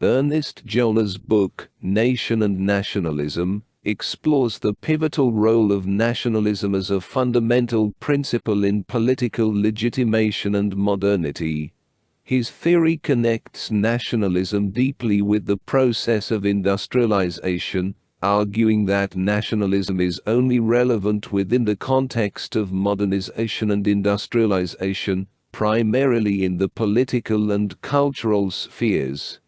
Ernest Gellner's book, Nation and Nationalism, explores the pivotal role of nationalism as a fundamental principle in political legitimation and modernity. His theory connects nationalism deeply with the process of industrialization, arguing that nationalism is only relevant within the context of modernization and industrialization, primarily in the political and cultural spheres.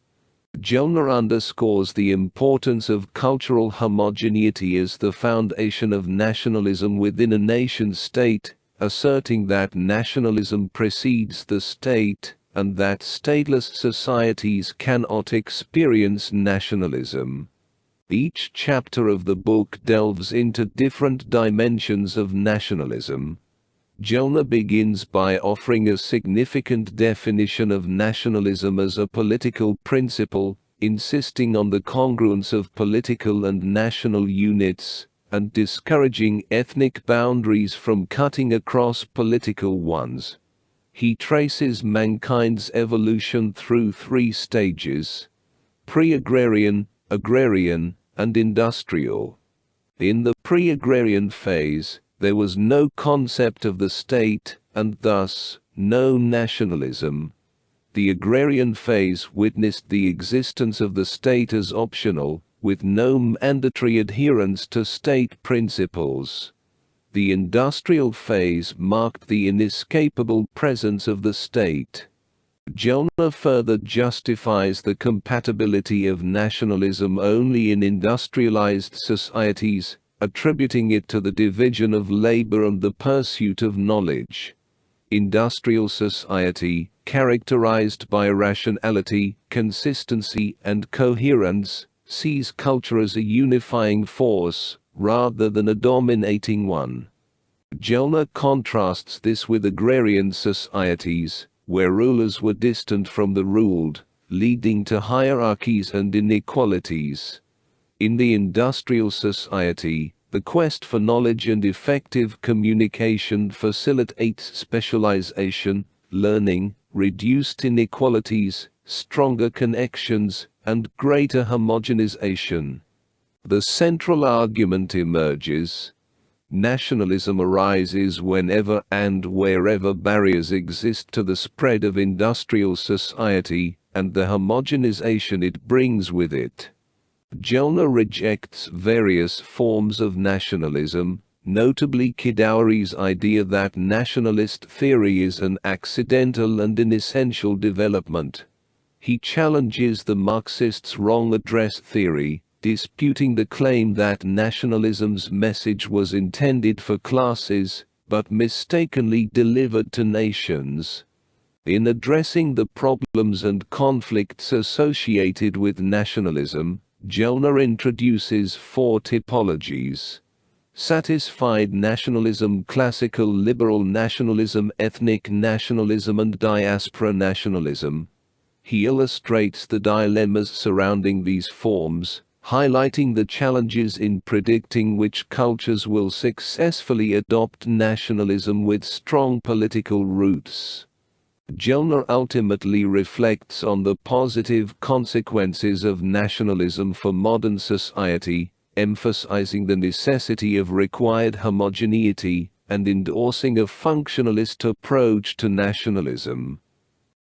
Gellner underscores the importance of cultural homogeneity as the foundation of nationalism within a nation-state, asserting that nationalism precedes the state, and that stateless societies cannot experience nationalism. Each chapter of the book delves into different dimensions of nationalism. Gellner begins by offering a significant definition of nationalism as a political principle, insisting on the congruence of political and national units, and discouraging ethnic boundaries from cutting across political ones. He traces mankind's evolution through three stages: pre-agrarian, agrarian, and industrial. In the pre-agrarian phase, there was no concept of the state, and thus, no nationalism. The agrarian phase witnessed the existence of the state as optional, with no mandatory adherence to state principles. The industrial phase marked the inescapable presence of the state. Gellner further justifies the compatibility of nationalism only in industrialized societies, attributing it to the division of labor and the pursuit of knowledge. Industrial society, characterized by rationality, consistency, and coherence, sees culture as a unifying force, rather than a dominating one. Gellner contrasts this with agrarian societies, where rulers were distant from the ruled, leading to hierarchies and inequalities. In the industrial society, the quest for knowledge and effective communication facilitates specialization, learning, reduced inequalities, stronger connections, and greater homogenization. The central argument emerges: nationalism arises whenever and wherever barriers exist to the spread of industrial society, and the homogenization it brings with it. Gellner rejects various forms of nationalism, notably Kidawari's idea that nationalist theory is an accidental and inessential development. He challenges the Marxists' wrong address theory, disputing the claim that nationalism's message was intended for classes, but mistakenly delivered to nations. In addressing the problems and conflicts associated with nationalism, Gellner introduces four typologies: satisfied nationalism, classical liberal nationalism, ethnic nationalism, and diaspora nationalism. He illustrates the dilemmas surrounding these forms, highlighting the challenges in predicting which cultures will successfully adopt nationalism with strong political roots. Gellner ultimately reflects on the positive consequences of nationalism for modern society, emphasizing the necessity of required homogeneity, and endorsing a functionalist approach to nationalism.